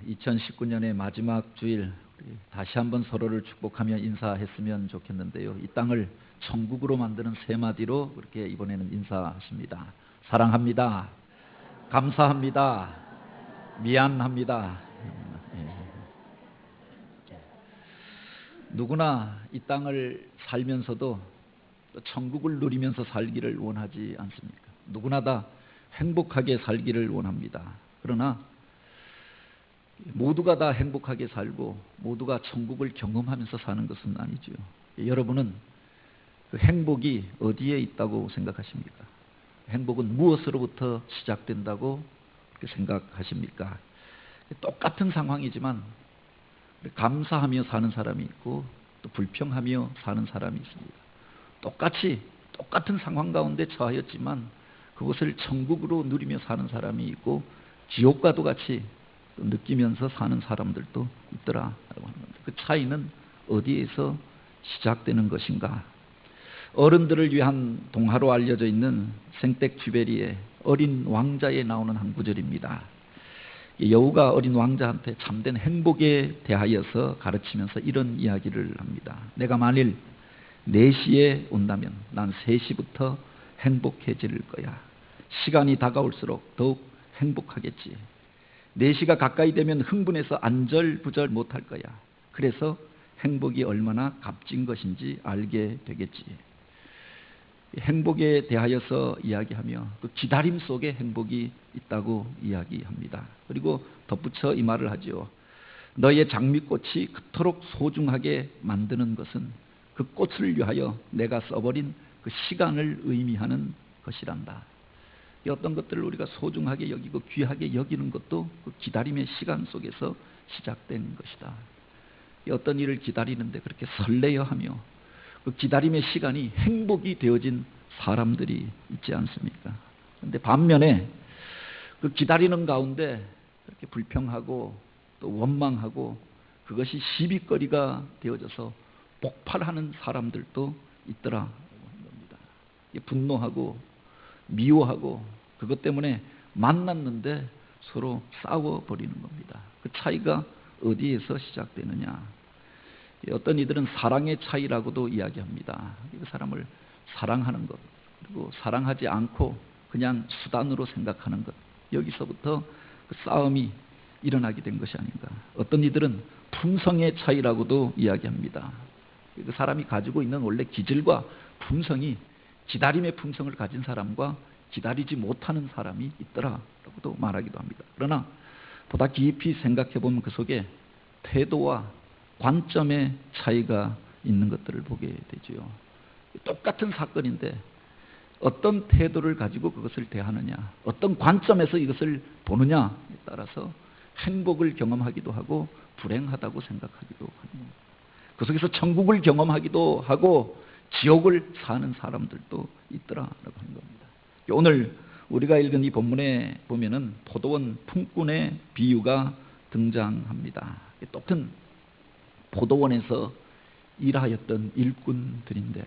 2019년의 마지막 주일 다시 한번 서로를 축복하며 인사했으면 좋겠는데요. 이 땅을 천국으로 만드는 세 마디로 그렇게 이번에는 인사하십니다. 사랑합니다. 감사합니다. 미안합니다. 누구나 이 땅을 살면서도 천국을 누리면서 살기를 원하지 않습니까? 누구나 다 행복하게 살기를 원합니다. 그러나 모두가 다 행복하게 살고 모두가 천국을 경험하면서 사는 것은 아니죠. 여러분은 그 행복이 어디에 있다고 생각하십니까? 행복은 무엇으로부터 시작된다고 그렇게 생각하십니까? 똑같은 상황이지만 감사하며 사는 사람이 있고 또 불평하며 사는 사람이 있습니다. 똑같은 상황 가운데 처하였지만 그것을 천국으로 누리며 사는 사람이 있고 지옥과도 같이 느끼면서 사는 사람들도 있더라라고 하는 겁니다. 그 차이는 어디에서 시작되는 것인가? 어른들을 위한 동화로 알려져 있는 생텍쥐베리의 어린 왕자에 나오는 한 구절입니다. 여우가 어린 왕자한테 참된 행복에 대하여서 가르치면서 이런 이야기를 합니다. 내가 만일 4시에 온다면 난 3시부터 행복해질 거야. 시간이 다가올수록 더욱 행복하겠지. 4시가 가까이 되면 흥분해서 안절부절 못할 거야. 그래서 행복이 얼마나 값진 것인지 알게 되겠지. 행복에 대하여서 이야기하며 그 기다림 속에 행복이 있다고 이야기합니다. 그리고 덧붙여 이 말을 하죠. 너의 장미꽃이 그토록 소중하게 만드는 것은 그 꽃을 위하여 내가 써버린 그 시간을 의미하는 것이란다. 어떤 것들을 우리가 소중하게 여기고 귀하게 여기는 것도 그 기다림의 시간 속에서 시작된 것이다. 어떤 일을 기다리는데 그렇게 설레어하며 그 기다림의 시간이 행복이 되어진 사람들이 있지 않습니까? 그런데 반면에 그 기다리는 가운데 그렇게 불평하고 또 원망하고 그것이 시비거리가 되어져서 폭발하는 사람들도 있더라라고 하는 겁니다. 분노하고 미워하고 그것 때문에 만났는데 서로 싸워버리는 겁니다. 그 차이가 어디에서 시작되느냐? 어떤 이들은 사랑의 차이라고도 이야기합니다. 그 사람을 사랑하는 것, 그리고 사랑하지 않고 그냥 수단으로 생각하는 것, 여기서부터 그 싸움이 일어나게 된 것이 아닌가. 어떤 이들은 품성의 차이라고도 이야기합니다. 그 사람이 가지고 있는 원래 기질과 품성이 기다림의 품성을 가진 사람과 기다리지 못하는 사람이 있더라라고도 말하기도 합니다. 그러나 보다 깊이 생각해 보면 그 속에 태도와 관점의 차이가 있는 것들을 보게 되죠. 똑같은 사건인데 어떤 태도를 가지고 그것을 대하느냐, 어떤 관점에서 이것을 보느냐에 따라서 행복을 경험하기도 하고 불행하다고 생각하기도 하는 겁니다. 그 속에서 천국을 경험하기도 하고 지옥을 사는 사람들도 있더라라고 하는 겁니다. 오늘 우리가 읽은 이 본문에 보면은 포도원 품꾼의 비유가 등장합니다. 똑같은 포도원에서 일하였던 일꾼들인데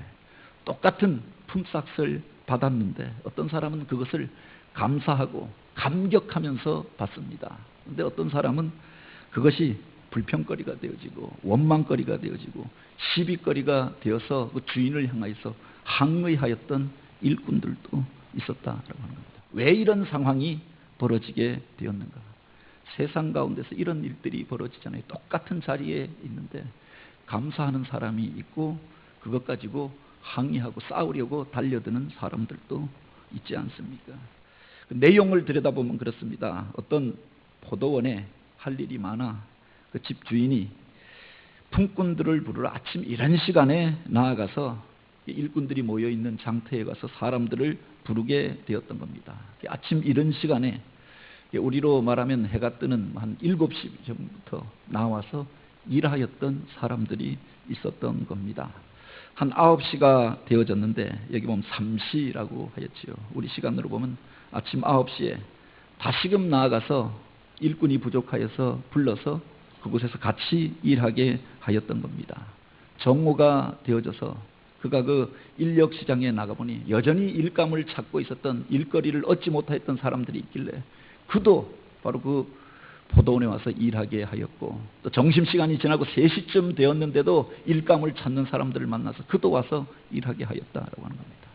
똑같은 품삯을 받았는데 어떤 사람은 그것을 감사하고 감격하면서 받습니다. 그런데 어떤 사람은 그것이 불평거리가 되어지고 원망거리가 되어지고 시비거리가 되어서 그 주인을 향하여서 항의하였던 일꾼들도 있었다라고 하는 겁니다. 왜 이런 상황이 벌어지게 되었는가? 세상 가운데서 이런 일들이 벌어지잖아요. 똑같은 자리에 있는데 감사하는 사람이 있고 그것 가지고 항의하고 싸우려고 달려드는 사람들도 있지 않습니까? 그 내용을 들여다보면 그렇습니다. 어떤 포도원에 할 일이 많아 그 집 주인이 품꾼들을 부르러 아침 이런 시간에 나아가서 일꾼들이 모여있는 장터에 가서 사람들을 부르게 되었던 겁니다. 아침 이런 시간에 우리로 말하면 해가 뜨는 한 7시 전부터 나와서 일하였던 사람들이 있었던 겁니다. 한 9시가 되어졌는데 여기 보면 3시라고 하였지요. 우리 시간으로 보면 아침 9시에 다시금 나아가서 일꾼이 부족하여서 불러서 그곳에서 같이 일하게 하였던 겁니다. 정오가 되어져서 그가 그 인력시장에 나가보니 여전히 일감을 찾고 있었던 일거리를 얻지 못했던 사람들이 있길래 그도 바로 그 포도원에 와서 일하게 하였고, 또 점심시간이 지나고 3시쯤 되었는데도 일감을 찾는 사람들을 만나서 그도 와서 일하게 하였다라고 하는 겁니다.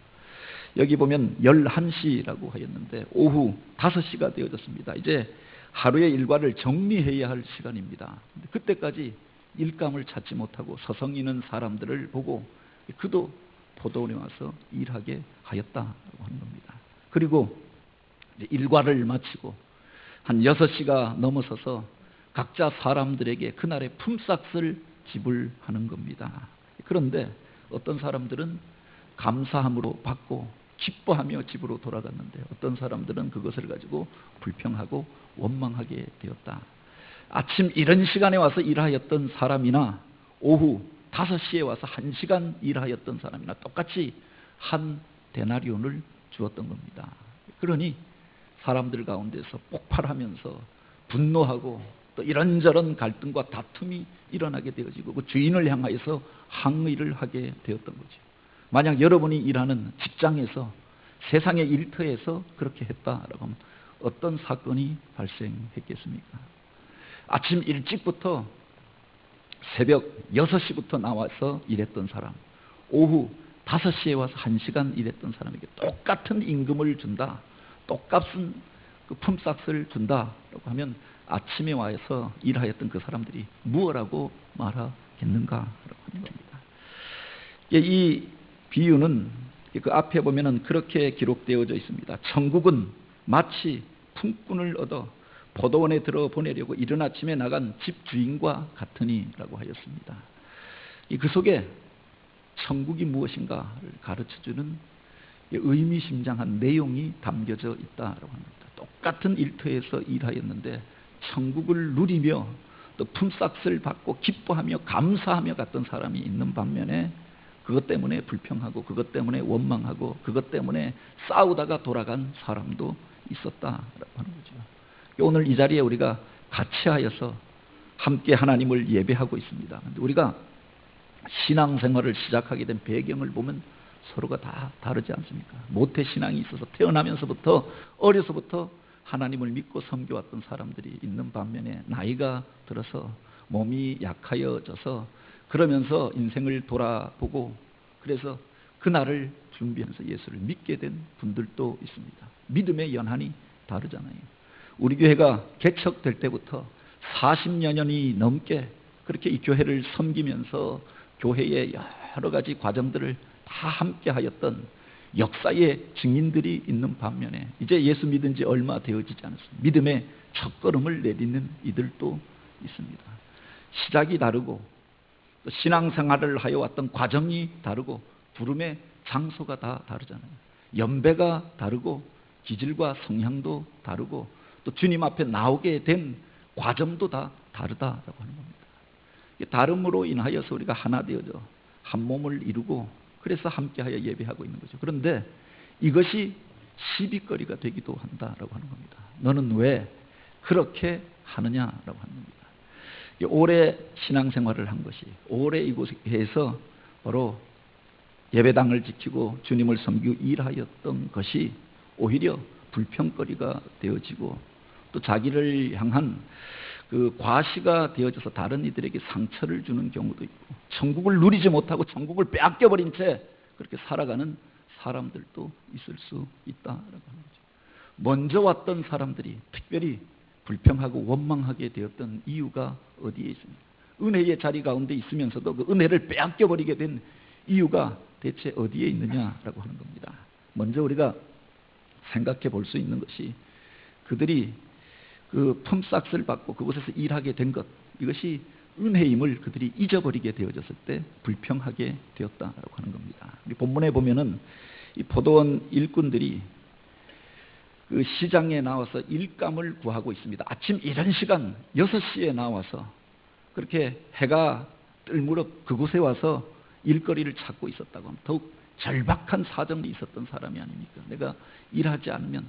여기 보면 11시라고 하였는데 오후 5시가 되어졌습니다. 이제 하루의 일과를 정리해야 할 시간입니다. 그때까지 일감을 찾지 못하고 서성이는 사람들을 보고 그도 포도원에 와서 일하게 하였다라고 하는 겁니다. 그리고 일과를 마치고 한 6시가 넘어서서 각자 사람들에게 그날의 품삯을 지불하는 겁니다. 그런데 어떤 사람들은 감사함으로 받고 기뻐하며 집으로 돌아갔는데 어떤 사람들은 그것을 가지고 불평하고 원망하게 되었다. 아침 이런 시간에 와서 일하였던 사람이나 오후 5시에 와서 1시간 일하였던 사람이나 똑같이 한 데나리온을 주었던 겁니다. 그러니 사람들 가운데서 폭발하면서 분노하고 또 이런저런 갈등과 다툼이 일어나게 되어지고 그 주인을 향하여서 항의를 하게 되었던 거죠. 만약 여러분이 일하는 직장에서 세상의 일터에서 그렇게 했다라고 하면 어떤 사건이 발생했겠습니까? 아침 일찍부터 새벽 6시부터 나와서 일했던 사람, 오후 5시에 와서 1시간 일했던 사람에게 똑같은 임금을 준다, 똑같은 그 품삯을 준다라고 하면 아침에 와서 일하였던 그 사람들이 무엇라고 말하겠는가라고 하는 겁니다. 이 비유는 그 앞에 보면은 그렇게 기록되어져 있습니다. 천국은 마치 품꾼을 얻어 포도원에 들어 보내려고 이른 아침에 나간 집 주인과 같으니라고 하였습니다. 그 속에 천국이 무엇인가를 가르쳐주는 의미심장한 내용이 담겨져 있다라고 합니다. 똑같은 일터에서 일하였는데 천국을 누리며 또 품삯을 받고 기뻐하며 감사하며 갔던 사람이 있는 반면에 그것 때문에 불평하고 그것 때문에 원망하고 그것 때문에 싸우다가 돌아간 사람도 있었다라고 하는 거죠. 오늘 이 자리에 우리가 같이 하여서 함께 하나님을 예배하고 있습니다. 우리가 신앙생활을 시작하게 된 배경을 보면 서로가 다 다르지 않습니까? 모태신앙이 있어서 태어나면서부터 어려서부터 하나님을 믿고 섬겨왔던 사람들이 있는 반면에 나이가 들어서 몸이 약하여져서 그러면서 인생을 돌아보고 그래서 그날을 준비해서 예수를 믿게 된 분들도 있습니다. 믿음의 연한이 다르잖아요. 우리 교회가 개척될 때부터 40여 년이 넘게 그렇게 이 교회를 섬기면서 교회의 여러 가지 과정들을 다 함께 하였던 역사의 증인들이 있는 반면에 이제 예수 믿은 지 얼마 되어지지 않았습니다. 믿음의 첫걸음을 내딛는 이들도 있습니다. 시작이 다르고 또 신앙생활을 하여 왔던 과정이 다르고 부름의 장소가 다 다르잖아요. 연배가 다르고 기질과 성향도 다르고 또 주님 앞에 나오게 된 과정도 다 다르다라고 하는 겁니다. 다름으로 인하여서 우리가 하나 되어져 한 몸을 이루고 그래서 함께하여 예배하고 있는 거죠. 그런데 이것이 시비거리가 되기도 한다라고 하는 겁니다. 너는 왜 그렇게 하느냐라고 하는 겁니다. 오래 신앙생활을 한 것이 오래 이곳에서 바로 예배당을 지키고 주님을 섬기고 일하였던 것이 오히려 불평거리가 되어지고 또 자기를 향한 그 과시가 되어져서 다른 이들에게 상처를 주는 경우도 있고 천국을 누리지 못하고 천국을 빼앗겨버린 채 그렇게 살아가는 사람들도 있을 수 있다라고 하는 거죠. 먼저 왔던 사람들이 특별히 불평하고 원망하게 되었던 이유가 어디에 있습니까? 은혜의 자리 가운데 있으면서도 그 은혜를 빼앗겨버리게 된 이유가 대체 어디에 있느냐라고 하는 겁니다. 먼저 우리가 생각해 볼 수 있는 것이 그들이 그 품삯을 받고 그곳에서 일하게 된 것, 이것이 은혜임을 그들이 잊어버리게 되어졌을 때 불평하게 되었다라고 하는 겁니다. 우리 본문에 보면은 이 포도원 일꾼들이 그 시장에 나와서 일감을 구하고 있습니다. 아침 이른 시간 6시에 나와서 그렇게 해가 뜰 무렵 그곳에 와서 일거리를 찾고 있었다고 하면 더욱 절박한 사정이 있었던 사람이 아닙니까? 내가 일하지 않으면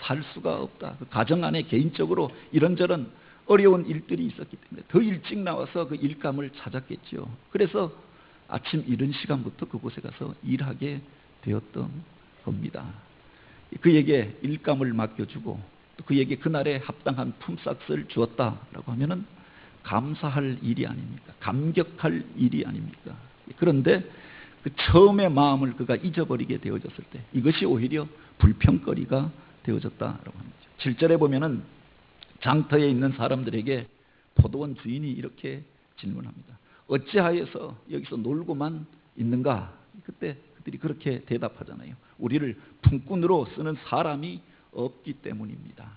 살 수가 없다. 그 가정 안에 개인적으로 이런저런 어려운 일들이 있었기 때문에 더 일찍 나와서 그 일감을 찾았겠죠. 그래서 아침 이른 시간부터 그곳에 가서 일하게 되었던 겁니다. 그에게 일감을 맡겨주고 또 그에게 그날에 합당한 품삯을 주었다라고 하면은 감사할 일이 아닙니까? 감격할 일이 아닙니까? 그런데 그 처음의 마음을 그가 잊어버리게 되어졌을 때 이것이 오히려 불평거리가 되어졌다라고 합니다. 7절에 보면은 장터에 있는 사람들에게 포도원 주인이 이렇게 질문합니다. 어찌하여서 여기서 놀고만 있는가? 그때 그들이 그렇게 대답하잖아요. 우리를 품꾼으로 쓰는 사람이 없기 때문입니다.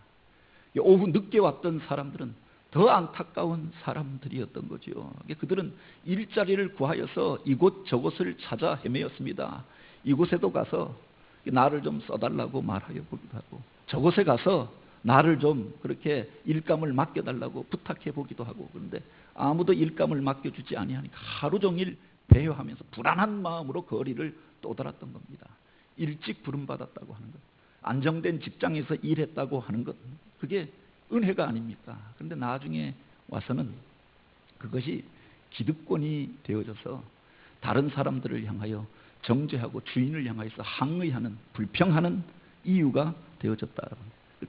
오후 늦게 왔던 사람들은 더 안타까운 사람들이었던 거죠. 그들은 일자리를 구하여서 이곳 저곳을 찾아 헤매었습니다. 이곳에도 가서 나를 좀 써달라고 말하여 보기도 하고, 저곳에 가서 나를 좀 그렇게 일감을 맡겨달라고 부탁해 보기도 하고, 그런데 아무도 일감을 맡겨주지 아니하니까 하루 종일 배회하면서 불안한 마음으로 거리를 떠돌았던 겁니다. 일찍 부름받았다고 하는 것, 안정된 직장에서 일했다고 하는 것, 그게 은혜가 아닙니까? 그런데 나중에 와서는 그것이 기득권이 되어져서 다른 사람들을 향하여 정죄하고 주인을 향하여서 항의하는, 불평하는 이유가 되어졌다.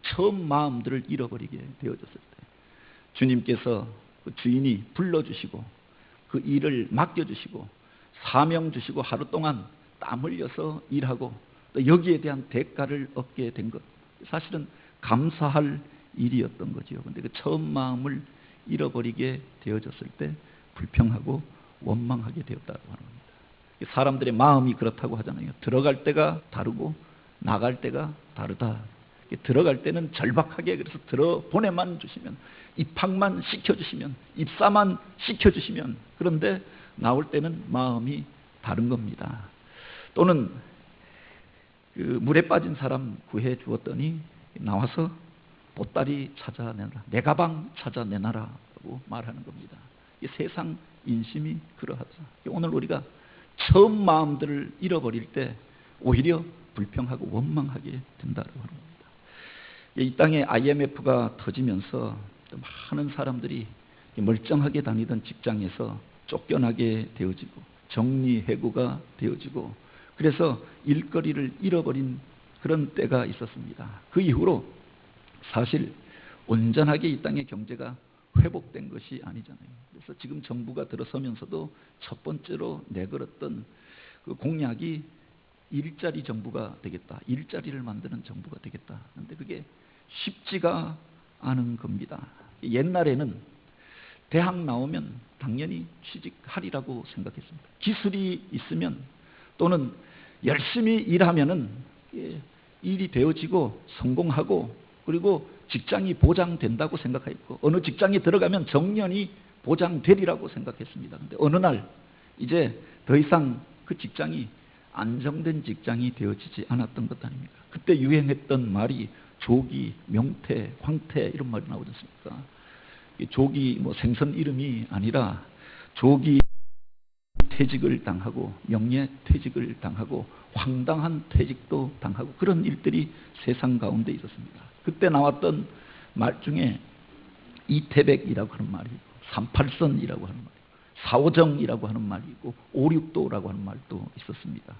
처음 마음들을 잃어버리게 되어졌을 때 주님께서 그 주인이 불러주시고 그 일을 맡겨주시고 사명 주시고 하루 동안 땀 흘려서 일하고 또 여기에 대한 대가를 얻게 된 것, 사실은 감사할 일이었던 거죠. 그런데 그 처음 마음을 잃어버리게 되어졌을 때 불평하고 원망하게 되었다고 하는 겁니다. 사람들의 마음이 그렇다고 하잖아요. 들어갈 때가 다르고 나갈 때가 다르다. 들어갈 때는 절박하게 그래서 들어보내만 주시면, 입학만 시켜주시면, 입사만 시켜주시면, 그런데 나올 때는 마음이 다른 겁니다. 또는 그 물에 빠진 사람 구해 주었더니 나와서 보따리 찾아내라, 내 가방 찾아내놔라고 말하는 겁니다. 이 세상 인심이 그러하다. 오늘 우리가 처음 마음들을 잃어버릴 때 오히려 불평하고 원망하게 된다고 하는 겁니다. 이 땅에 IMF가 터지면서 많은 사람들이 멀쩡하게 다니던 직장에서 쫓겨나게 되어지고 정리해고가 되어지고, 그래서 일거리를 잃어버린 그런 때가 있었습니다. 그 이후로 사실 온전하게 이 땅의 경제가 회복된 것이 아니잖아요. 그래서 지금 정부가 들어서면서도 첫 번째로 내걸었던 그 공약이 일자리 정부가 되겠다, 일자리를 만드는 정부가 되겠다. 그런데 그게 쉽지가 않은 겁니다. 옛날에는 대학 나오면 당연히 취직하리라고 생각했습니다. 기술이 있으면 또는 열심히 일하면은 일이 되어지고 성공하고 그리고 직장이 보장된다고 생각했고, 어느 직장에 들어가면 정년이 보장되리라고 생각했습니다. 그런데 어느 날 이제 더 이상 그 직장이 안정된 직장이 되어지지 않았던 것 아닙니까? 그때 유행했던 말이 조기, 명퇴, 황퇴 이런 말이 나오지 않습니까? 조기 뭐 생선 이름이 아니라 조기 퇴직을 당하고 명예 퇴직을 당하고 황당한 퇴직도 당하고 그런 일들이 세상 가운데 있었습니다. 그때 나왔던 말 중에 이태백이라고 하는 말이 있고 38선이라고 하는 말이 있고 사오정이라고 하는 말이 있고 5,6도라고 하는 말도 있었습니다.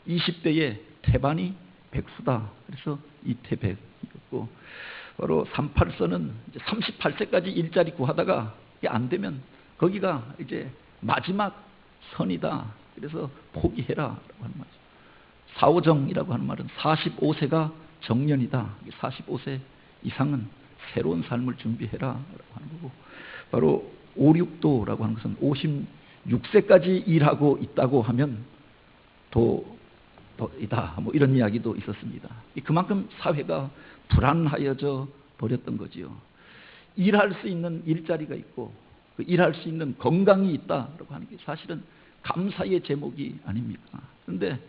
20대에 태반이 백수다. 그래서 이태백이었고, 바로 38선은 이제 38세까지 일자리 구하다가 이게 안 되면 거기가 이제 마지막 선이다. 그래서 포기해라 라고 하는 말이죠. 사오정이라고 하는 말은 45세가 정년이다. 45세 이상은 새로운 삶을 준비해라 라고 하는 거고, 바로 5,6도라고 하는 것은 56세까지 일하고 있다고 하면 도이다. 뭐 이런 이야기도 있었습니다. 그만큼 사회가 불안하여져 버렸던 거지요. 일할 수 있는 일자리가 있고 일할 수 있는 건강이 있다라고 하는 게 사실은 감사의 제목이 아닙니까? 그런데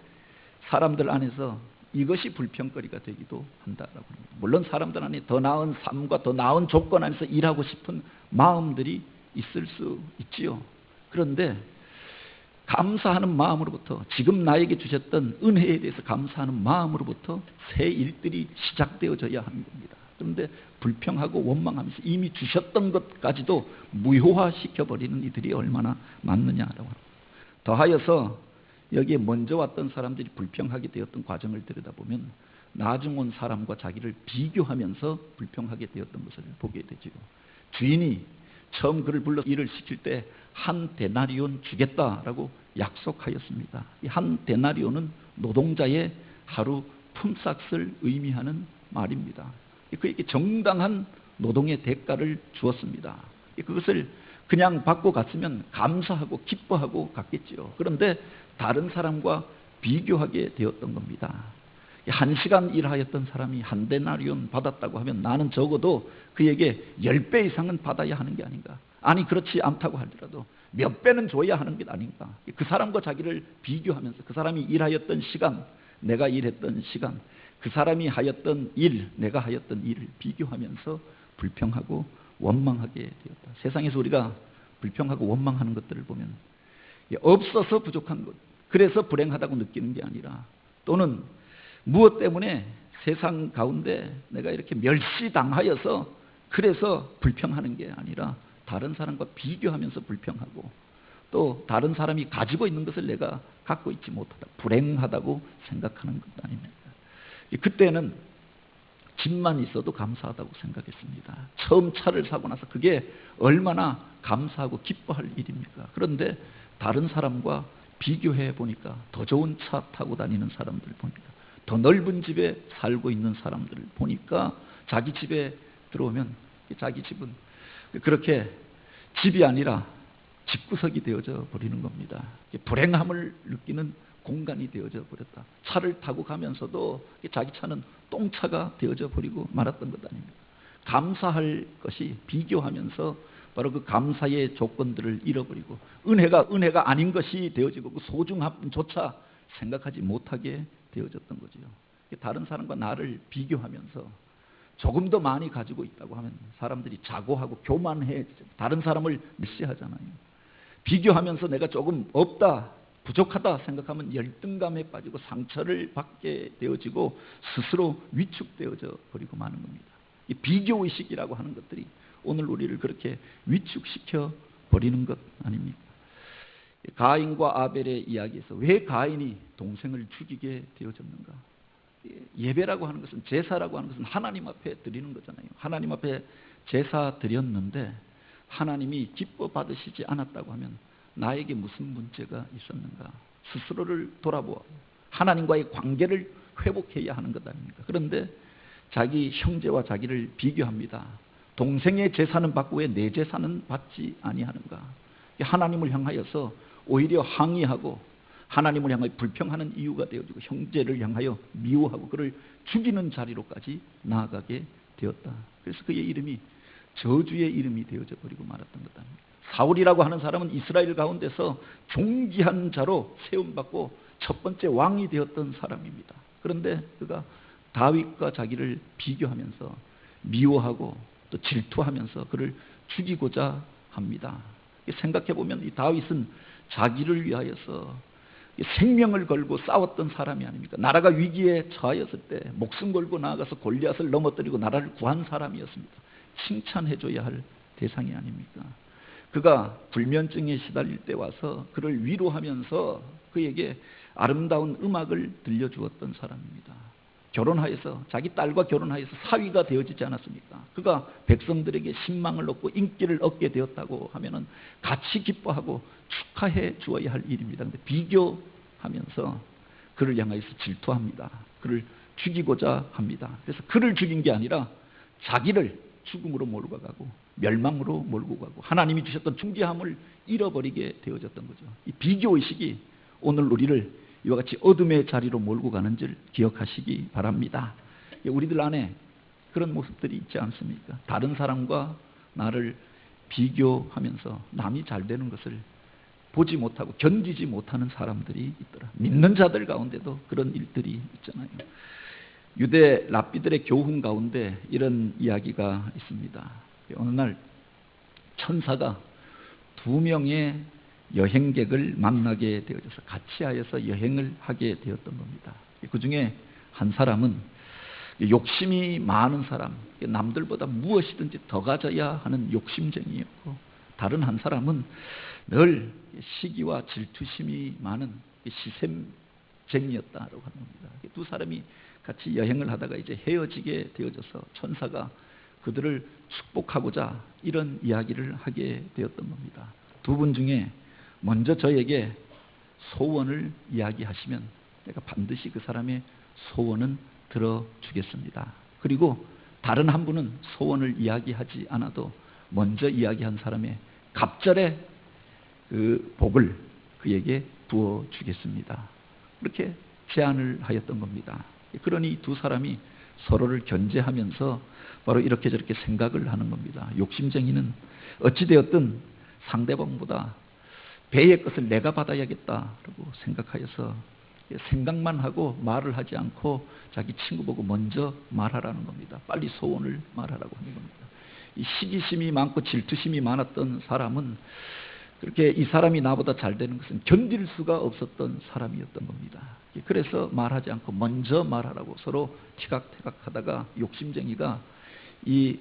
사람들 안에서 이것이 불평거리가 되기도 한다라고 합니다. 물론 사람들 안에 더 나은 삶과 더 나은 조건 안에서 일하고 싶은 마음들이 있을 수 있지요. 그런데 감사하는 마음으로부터, 지금 나에게 주셨던 은혜에 대해서 감사하는 마음으로부터 새 일들이 시작되어져야 하는 겁니다. 그런데 불평하고 원망하면서 이미 주셨던 것까지도 무효화시켜버리는 이들이 얼마나 많느냐라고 합니다. 더하여서 여기에 먼저 왔던 사람들이 불평하게 되었던 과정을 들여다보면 나중 온 사람과 자기를 비교하면서 불평하게 되었던 것을 보게 되지요. 주인이 처음 그를 불러 일을 시킬 때 한 데나리온 주겠다라고 약속하였습니다. 이 한 데나리온은 노동자의 하루 품삯을 의미하는 말입니다. 그에게 정당한 노동의 대가를 주었습니다. 그것을 그냥 받고 갔으면 감사하고 기뻐하고 갔겠지요. 그런데 다른 사람과 비교하게 되었던 겁니다. 1시간 일하였던 사람이 한 데나리온 받았다고 하면 나는 적어도 그에게 10배 이상은 받아야 하는 게 아닌가. 아니 그렇지 않다고 하더라도 몇 배는 줘야 하는 게 아닌가. 그 사람과 자기를 비교하면서 그 사람이 일하였던 시간, 내가 일했던 시간, 그 사람이 하였던 일, 내가 하였던 일을 비교하면서 불평하고 원망하게 되었다. 세상에서 우리가 불평하고 원망하는 것들을 보면 없어서 부족한 것, 그래서 불행하다고 느끼는 게 아니라, 또는 무엇 때문에 세상 가운데 내가 이렇게 멸시당하여서 그래서 불평하는 게 아니라 다른 사람과 비교하면서 불평하고, 또 다른 사람이 가지고 있는 것을 내가 갖고 있지 못하다, 불행하다고 생각하는 것 아닙니까? 그때는 집만 있어도 감사하다고 생각했습니다. 처음 차를 사고 나서 그게 얼마나 감사하고 기뻐할 일입니까? 그런데 다른 사람과 비교해 보니까 더 좋은 차 타고 다니는 사람들 보니까, 더 넓은 집에 살고 있는 사람들을 보니까 자기 집에 들어오면 자기 집은 그렇게 집이 아니라 집구석이 되어져 버리는 겁니다. 불행함을 느끼는 공간이 되어져 버렸다. 차를 타고 가면서도 자기 차는 똥차가 되어져 버리고 말았던 것 아닙니까? 감사할 것이 비교하면서 바로 그 감사의 조건들을 잃어버리고 은혜가 아닌 것이 되어지고 그 소중함조차 생각하지 못하게 되어졌던 거죠. 다른 사람과 나를 비교하면서 조금 더 많이 가지고 있다고 하면 사람들이 자고하고 교만해, 다른 사람을 무시하잖아요. 비교하면서 내가 조금 없다, 부족하다 생각하면 열등감에 빠지고 상처를 받게 되어지고 스스로 위축되어져 버리고 마는 겁니다. 이 비교의식이라고 하는 것들이 오늘 우리를 그렇게 위축시켜 버리는 것 아닙니까? 가인과 아벨의 이야기에서 왜 가인이 동생을 죽이게 되어졌는가? 예배라고 하는 것은, 제사라고 하는 것은 하나님 앞에 드리는 거잖아요. 하나님 앞에 제사 드렸는데 하나님이 기뻐 받으시지 않았다고 하면 나에게 무슨 문제가 있었는가? 스스로를 돌아보아 하나님과의 관계를 회복해야 하는 것 아닙니까? 그런데 자기 형제와 자기를 비교합니다. 동생의 제사는 받고 왜 내 제사는 받지 아니하는가? 하나님을 향하여서 오히려 항의하고 하나님을 향하여 불평하는 이유가 되어지고 형제를 향하여 미워하고 그를 죽이는 자리로까지 나아가게 되었다. 그래서 그의 이름이 저주의 이름이 되어져 버리고 말았던 것 아닙니까? 사울이라고 하는 사람은 이스라엘 가운데서 존귀한 자로 세움받고 첫 번째 왕이 되었던 사람입니다. 그런데 그가 다윗과 자기를 비교하면서 미워하고 또 질투하면서 그를 죽이고자 합니다. 생각해 보면 이 다윗은 자기를 위하여서 생명을 걸고 싸웠던 사람이 아닙니까? 나라가 위기에 처하였을 때 목숨 걸고 나아가서 골리앗을 넘어뜨리고 나라를 구한 사람이었습니다. 칭찬해줘야 할 대상이 아닙니까? 그가 불면증에 시달릴 때 와서 그를 위로하면서 그에게 아름다운 음악을 들려주었던 사람입니다. 결혼하여서 자기 딸과 결혼하여서 사위가 되어지지 않았습니까? 그가 백성들에게 신망을 얻고 인기를 얻게 되었다고 하면은 같이 기뻐하고 축하해 주어야 할 일입니다. 그런데 비교하면서 그를 향하여서 질투합니다. 그를 죽이고자 합니다. 그래서 그를 죽인 게 아니라 자기를 죽음으로 몰고 가고 멸망으로 몰고 가고 하나님이 주셨던 존귀함을 잃어버리게 되어졌던 거죠. 이 비교의식이 오늘 우리를 이와 같이 어둠의 자리로 몰고 가는 줄 기억하시기 바랍니다. 우리들 안에 그런 모습들이 있지 않습니까? 다른 사람과 나를 비교하면서 남이 잘 되는 것을 보지 못하고 견디지 못하는 사람들이 있더라. 믿는 자들 가운데도 그런 일들이 있잖아요. 유대 랍비들의 교훈 가운데 이런 이야기가 있습니다. 어느 날 천사가 2명의 여행객을 만나게 되어져서 같이 하여서 여행을 하게 되었던 겁니다. 그 중에 한 사람은 욕심이 많은 사람, 남들보다 무엇이든지 더 가져야 하는 욕심쟁이였고, 다른 한 사람은 늘 시기와 질투심이 많은 시샘쟁이였다고 하는 겁니다. 두 사람이 같이 여행을 하다가 이제 헤어지게 되어져서 천사가 그들을 축복하고자 이런 이야기를 하게 되었던 겁니다. 두 분 중에 먼저 저에게 소원을 이야기하시면 내가 반드시 그 사람의 소원은 들어주겠습니다. 그리고 다른 한 분은 소원을 이야기하지 않아도 먼저 이야기한 사람의 갑절의 그 복을 그에게 부어주겠습니다. 그렇게 제안을 하였던 겁니다. 그러니 두 사람이 서로를 견제하면서 바로 이렇게 저렇게 생각을 하는 겁니다. 욕심쟁이는 어찌되었든 상대방보다 배의 것을 내가 받아야겠다라고 생각하여서 생각만 하고 말을 하지 않고 자기 친구 보고 먼저 말하라는 겁니다. 빨리 소원을 말하라고 하는 겁니다. 이 시기심이 많고 질투심이 많았던 사람은 그렇게 이 사람이 나보다 잘 되는 것은 견딜 수가 없었던 사람이었던 겁니다. 그래서 말하지 않고 먼저 말하라고 서로 티각태각하다가 욕심쟁이가 이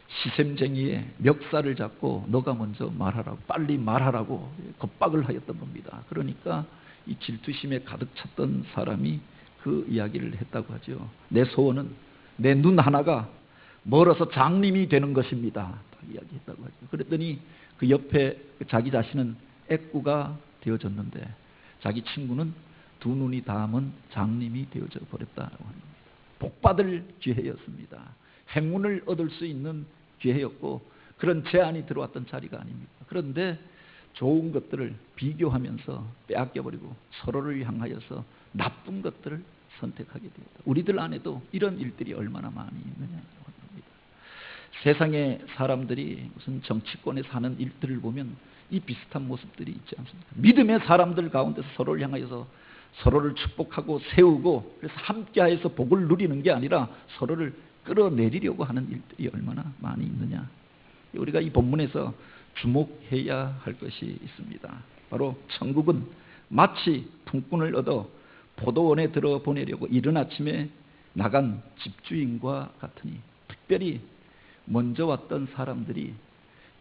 시샘쟁이의 멱살을 잡고 너가 먼저 말하라고, 빨리 말하라고 겁박을 하였던 겁니다. 그러니까 이 질투심에 가득 찼던 사람이 그 이야기를 했다고 하죠. 내 소원은 내 눈 하나가 멀어서 장님이 되는 것입니다. 이야기했다고 하죠. 그랬더니 그 옆에 자기 자신은 애꾸가 되어졌는데 자기 친구는 두 눈이 닿으면 장님이 되어져 버렸다고 하는 겁니다. 복받을 기회였습니다. 행운을 얻을 수 있는 기회였고 그런 제안이 들어왔던 자리가 아닙니다. 그런데 좋은 것들을 비교하면서 빼앗겨버리고 서로를 향하여서 나쁜 것들을 선택하게 되었다. 우리들 안에도 이런 일들이 얼마나 많이 있느냐고 합니다. 세상의 사람들이 무슨 정치권에 사는 일들을 보면 이 비슷한 모습들이 있지 않습니까? 믿음의 사람들 가운데서 서로를 향하여서 서로를 축복하고 세우고 그래서 함께하여서 복을 누리는 게 아니라 서로를 끌어내리려고 하는 일들이 얼마나 많이 있느냐. 우리가 이 본문에서 주목해야 할 것이 있습니다. 바로 천국은 마치 품꾼을 얻어 포도원에 들어보내려고 이른 아침에 나간 집주인과 같으니 특별히 먼저 왔던 사람들이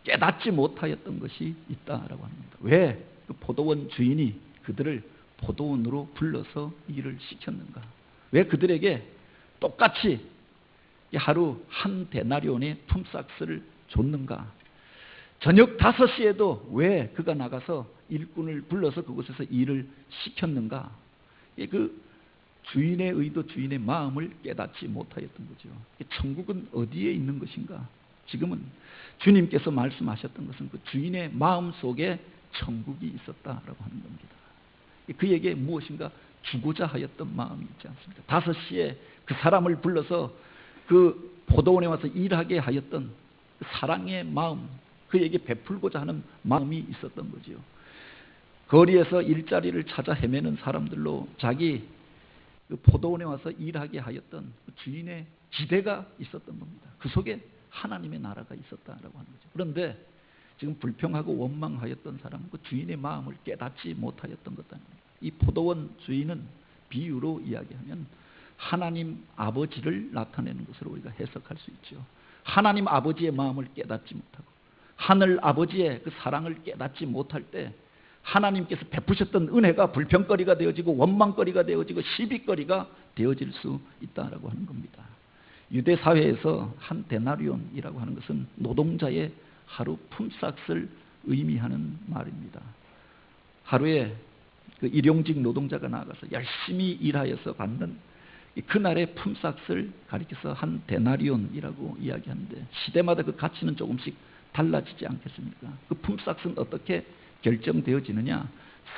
깨닫지 못하였던 것이 있다라고 합니다. 왜 그 포도원 주인이 그들을 포도원으로 불러서 일을 시켰는가? 왜 그들에게 똑같이 하루 한 데나리온의 품삯을 줬는가? 저녁 5시에도 왜 그가 나가서 일꾼을 불러서 그곳에서 일을 시켰는가? 그 주인의 의도, 주인의 마음을 깨닫지 못하였던 거죠. 천국은 어디에 있는 것인가? 지금은 주님께서 말씀하셨던 것은 그 주인의 마음 속에 천국이 있었다라고 하는 겁니다. 그에게 무엇인가 주고자 하였던 마음이 있지 않습니까? 5시에 그 사람을 불러서 그 포도원에 와서 일하게 하였던 그 사랑의 마음, 그에게 베풀고자 하는 마음이 있었던 거죠. 거리에서 일자리를 찾아 헤매는 사람들로 자기 그 포도원에 와서 일하게 하였던 그 주인의 기대가 있었던 겁니다. 그 속에 하나님의 나라가 있었다라고 하는 거죠. 그런데 지금 불평하고 원망하였던 사람은 그 주인의 마음을 깨닫지 못하였던 것 아닙니까? 이 포도원 주인은 비유로 이야기하면 하나님 아버지를 나타내는 것으로 우리가 해석할 수 있죠. 하나님 아버지의 마음을 깨닫지 못하고 하늘 아버지의 그 사랑을 깨닫지 못할 때 하나님께서 베푸셨던 은혜가 불평거리가 되어지고 원망거리가 되어지고 시비거리가 되어질 수 있다라고 하는 겁니다. 유대 사회에서 한 데나리온이라고 하는 것은 노동자의 하루 품삯을 의미하는 말입니다. 하루에 그 일용직 노동자가 나가서 열심히 일하여서 받는 그날의 품삯을 가리켜서 한 데나리온이라고 이야기하는데 시대마다 그 가치는 조금씩 달라지지 않겠습니까? 그 품삯은 어떻게 결정되어지느냐?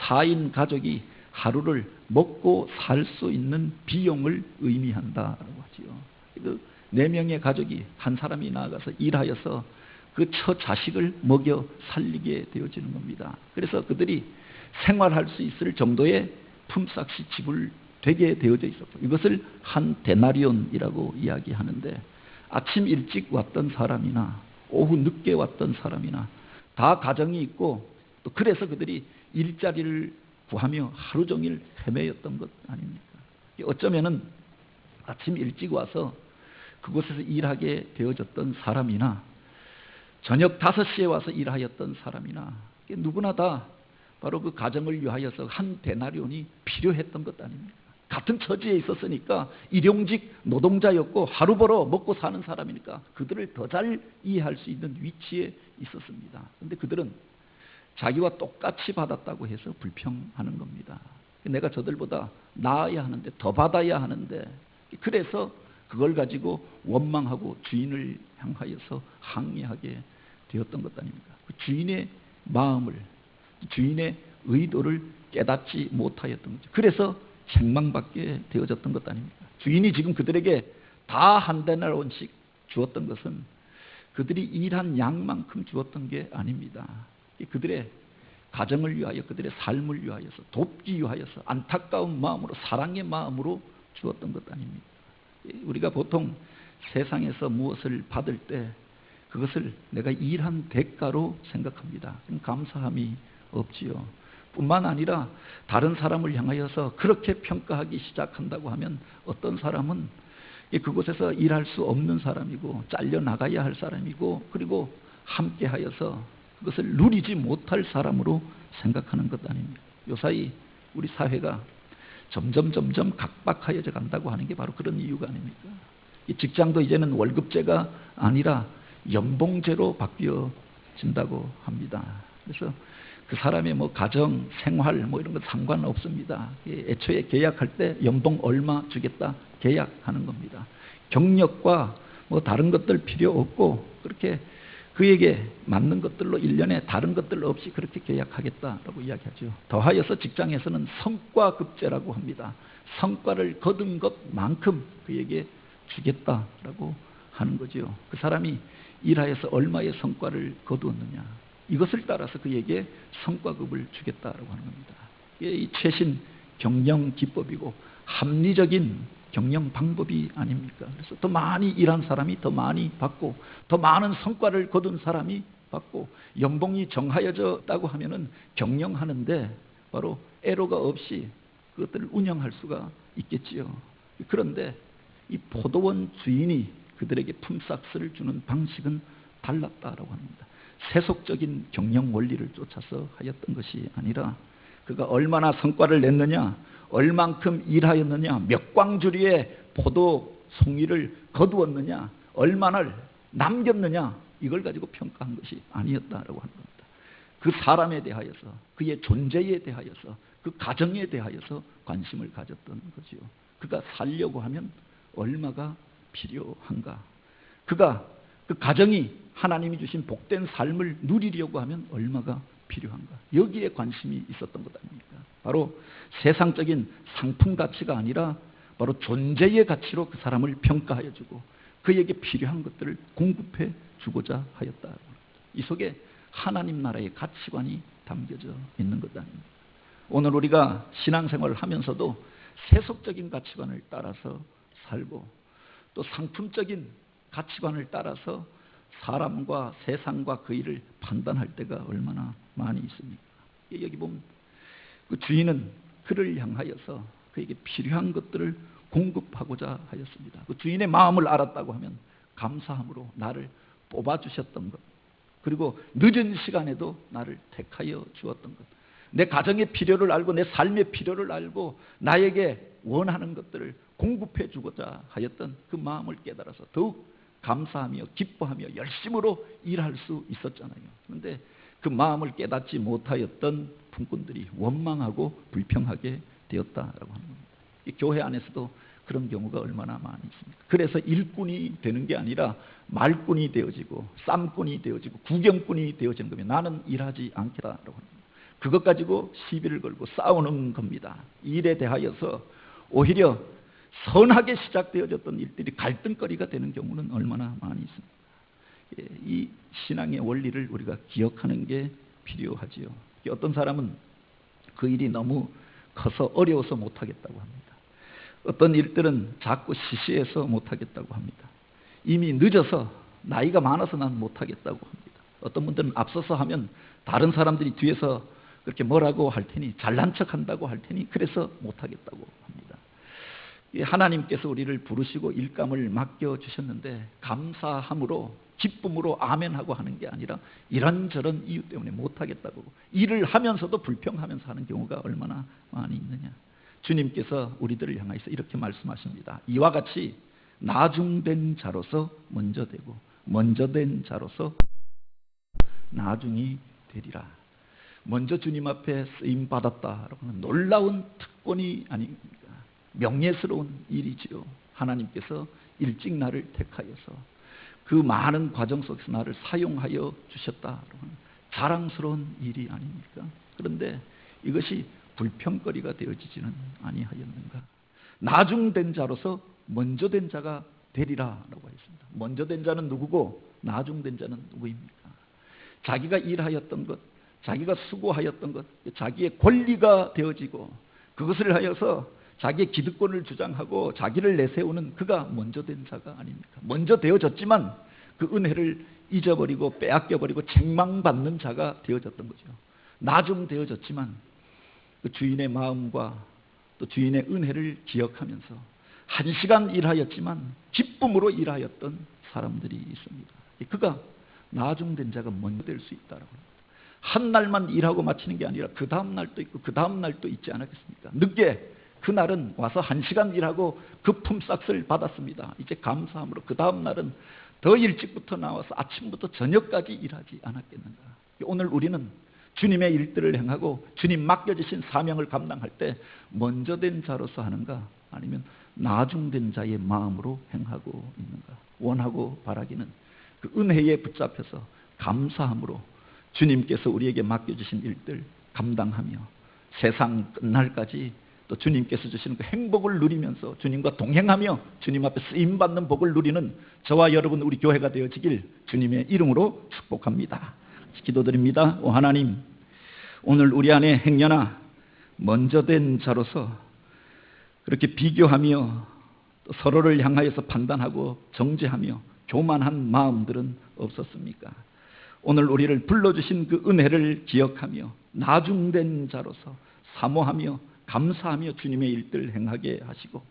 4인 가족이 하루를 먹고 살 수 있는 비용을 의미한다라고 하지요. 그 4명의 가족이 한 사람이 나가서 일하여서 그 처 자식을 먹여 살리게 되어지는 겁니다. 그래서 그들이 생활할 수 있을 정도의 품삯이 지불되게 되어져 있었고 이것을 한 데나리온이라고 이야기하는데 아침 일찍 왔던 사람이나 오후 늦게 왔던 사람이나 다 가정이 있고 또 그래서 그들이 일자리를 구하며 하루 종일 헤매였던 것 아닙니까? 어쩌면은 아침 일찍 와서 그곳에서 일하게 되어졌던 사람이나 저녁 5시에 와서 일하였던 사람이나 누구나 다 바로 그 가정을 위하여서 한 데나리온이 필요했던 것 아닙니까? 같은 처지에 있었으니까 일용직 노동자였고 하루 벌어 먹고 사는 사람이니까 그들을 더 잘 이해할 수 있는 위치에 있었습니다. 그런데 그들은 자기와 똑같이 받았다고 해서 불평하는 겁니다. 내가 저들보다 나아야 하는데, 더 받아야 하는데, 그래서 그걸 가지고 원망하고 주인을 향하여서 항의하게 되었던 것 아닙니까? 그 주인의 마음을, 주인의 의도를 깨닫지 못하였던 거죠. 그래서 책망받게 되어졌던 것 아닙니까? 주인이 지금 그들에게 다 한 데나리온씩 주었던 것은 그들이 일한 양만큼 주었던 게 아닙니다. 그들의 가정을 위하여, 그들의 삶을 위하여서, 돕기 위하여서 안타까운 마음으로, 사랑의 마음으로 주었던 것 아닙니다. 우리가 보통 세상에서 무엇을 받을 때 그것을 내가 일한 대가로 생각합니다. 감사함이 없지요. 뿐만 아니라 다른 사람을 향하여서 그렇게 평가하기 시작한다고 하면 어떤 사람은 그곳에서 일할 수 없는 사람이고 잘려나가야 할 사람이고 그리고 함께하여서 그것을 누리지 못할 사람으로 생각하는 것 아닙니까? 요사이 우리 사회가 점점 각박하여져 간다고 하는 게 바로 그런 이유가 아닙니까? 이 직장도 이제는 월급제가 아니라 연봉제로 바뀌어진다고 합니다. 그래서 그 사람의 가정, 생활 이런 건 상관없습니다. 애초에 계약할 때 연봉 얼마 주겠다 계약하는 겁니다. 경력과 다른 것들 필요 없고 그렇게 그에게 맞는 것들로 1년에 다른 것들 없이 그렇게 계약하겠다라고 이야기하죠. 더하여서 직장에서는 성과급제라고 합니다. 성과를 거둔 것만큼 그에게 주겠다라고 하는 거죠. 그 사람이 일하여서 얼마의 성과를 거두었느냐, 이것을 따라서 그에게 성과급을 주겠다라고 하는 겁니다. 이게 이 최신 경영 기법이고 합리적인 경영 방법이 아닙니까? 그래서 더 많이 일한 사람이 더 많이 받고 더 많은 성과를 거둔 사람이 받고 연봉이 정하여졌다고 하면은 경영하는데 바로 애로가 없이 그것들을 운영할 수가 있겠지요. 그런데 이 포도원 주인이 그들에게 품삯을 주는 방식은 달랐다라고 합니다. 세속적인 경영 원리를 쫓아서 하였던 것이 아니라 그가 얼마나 성과를 냈느냐, 얼만큼 일하였느냐, 몇 광주리의 포도 송이를 거두었느냐, 얼마나 남겼느냐, 이걸 가지고 평가한 것이 아니었다라고 하는 겁니다. 그 사람에 대하여서, 그의 존재에 대하여서, 그 가정에 대하여서 관심을 가졌던 거지요. 그가 살려고 하면 얼마가 필요한가, 그가 그 가정이 하나님이 주신 복된 삶을 누리려고 하면 얼마가 필요한가, 여기에 관심이 있었던 것 아닙니까? 바로 세상적인 상품 가치가 아니라 바로 존재의 가치로 그 사람을 평가하여 주고 그에게 필요한 것들을 공급해 주고자 하였다. 이 속에 하나님 나라의 가치관이 담겨져 있는 것 아닙니까? 오늘 우리가 신앙생활을 하면서도 세속적인 가치관을 따라서 살고 또 상품적인 가치관을 따라서 사람과 세상과 그 일을 판단할 때가 얼마나 많이 있습니까? 여기 보면 그 주인은 그를 향하여서 그에게 필요한 것들을 공급하고자 하였습니다. 그 주인의 마음을 알았다고 하면 감사함으로 나를 뽑아주셨던 것, 그리고 늦은 시간에도 나를 택하여 주었던 것, 내 가정의 필요를 알고 내 삶의 필요를 알고 나에게 원하는 것들을 공급해 주고자 하였던 그 마음을 깨달아서 더욱 감사하며 기뻐하며 열심으로 일할 수 있었잖아요. 그런데 그 마음을 깨닫지 못하였던 품꾼들이 원망하고 불평하게 되었다라고 하는 겁니다. 이 교회 안에서도 그런 경우가 얼마나 많이 있습니까? 그래서 일꾼이 되는 게 아니라 말꾼이 되어지고 쌈꾼이 되어지고 구경꾼이 되어지는 겁니다. 나는 일하지 않겠다라고 하는 겁니다. 그것 가지고 시비를 걸고 싸우는 겁니다. 일에 대하여서 오히려 선하게 시작되어졌던 일들이 갈등거리가 되는 경우는 얼마나 많이 있습니까? 이 신앙의 원리를 우리가 기억하는 게 필요하지요. 어떤 사람은 그 일이 너무 커서 어려워서 못하겠다고 합니다. 어떤 일들은 자꾸 시시해서 못하겠다고 합니다. 이미 늦어서 나이가 많아서 난 못하겠다고 합니다. 어떤 분들은 앞서서 하면 다른 사람들이 뒤에서 그렇게 뭐라고 할 테니 잘난 척한다고 할 테니 그래서 못하겠다고 합니다. 하나님께서 우리를 부르시고 일감을 맡겨주셨는데 감사함으로 기쁨으로 아멘하고 하는 게 아니라 이런저런 이유 때문에 못하겠다고 일을 하면서도 불평하면서 하는 경우가 얼마나 많이 있느냐. 주님께서 우리들을 향하여서 이렇게 말씀하십니다. 이와 같이 나중된 자로서 먼저 되고 먼저 된 자로서 나중이 되리라. 먼저 주님 앞에 쓰임 받았다라고 하는 놀라운 특권이 아닙니까? 명예스러운 일이지요. 하나님께서 일찍 나를 택하여서 그 많은 과정 속에서 나를 사용하여 주셨다라고 하는 자랑스러운 일이 아닙니까? 그런데 이것이 불평거리가 되어지지는 아니하였는가? 나중된 자로서 먼저 된 자가 되리라라고 했습니다. 먼저 된 자는 누구고 나중된 자는 누구입니까? 자기가 일하였던 것, 자기가 수고하였던 것, 자기의 권리가 되어지고 그것을 하여서 자기의 기득권을 주장하고 자기를 내세우는 그가 먼저 된 자가 아닙니까? 먼저 되어졌지만 그 은혜를 잊어버리고 빼앗겨버리고 책망받는 자가 되어졌던 거죠. 나중 되어졌지만 그 주인의 마음과 또 주인의 은혜를 기억하면서 1시간 일하였지만 기쁨으로 일하였던 사람들이 있습니다. 그가 나중된 자가 먼저 될 수 있다라고 합니다. 한 날만 일하고 마치는 게 아니라 그 다음 날도 있고 그 다음 날도 있지 않았겠습니까? 늦게 그날은 와서 1시간 일하고 그 품삯을 받았습니다. 이제 감사함으로 그 다음 날은 더 일찍부터 나와서 아침부터 저녁까지 일하지 않았겠는가? 오늘 우리는 주님의 일들을 행하고 주님 맡겨주신 사명을 감당할 때 먼저 된 자로서 하는가? 아니면 나중된 자의 마음으로 행하고 있는가? 원하고 바라기는 그 은혜에 붙잡혀서 감사함으로 주님께서 우리에게 맡겨주신 일들 감당하며 세상 끝날까지 또 주님께서 주시는 그 행복을 누리면서 주님과 동행하며 주님 앞에 쓰임받는 복을 누리는 저와 여러분 우리 교회가 되어지길 주님의 이름으로 축복합니다. 기도드립니다. 오 하나님, 오늘 우리 안에 행여나 먼저 된 자로서 그렇게 비교하며 또 서로를 향하여서 판단하고 정죄하며 교만한 마음들은 없었습니까? 오늘 우리를 불러주신 그 은혜를 기억하며 나중된 자로서 사모하며 감사하며 주님의 일들 행하게 하시고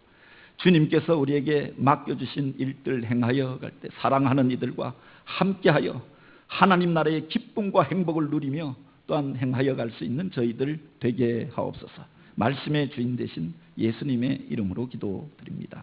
주님께서 우리에게 맡겨주신 일들 행하여 갈 때 사랑하는 이들과 함께하여 하나님 나라의 기쁨과 행복을 누리며 또한 행하여 갈 수 있는 저희들 되게 하옵소서. 말씀의 주인 되신 예수님의 이름으로 기도드립니다.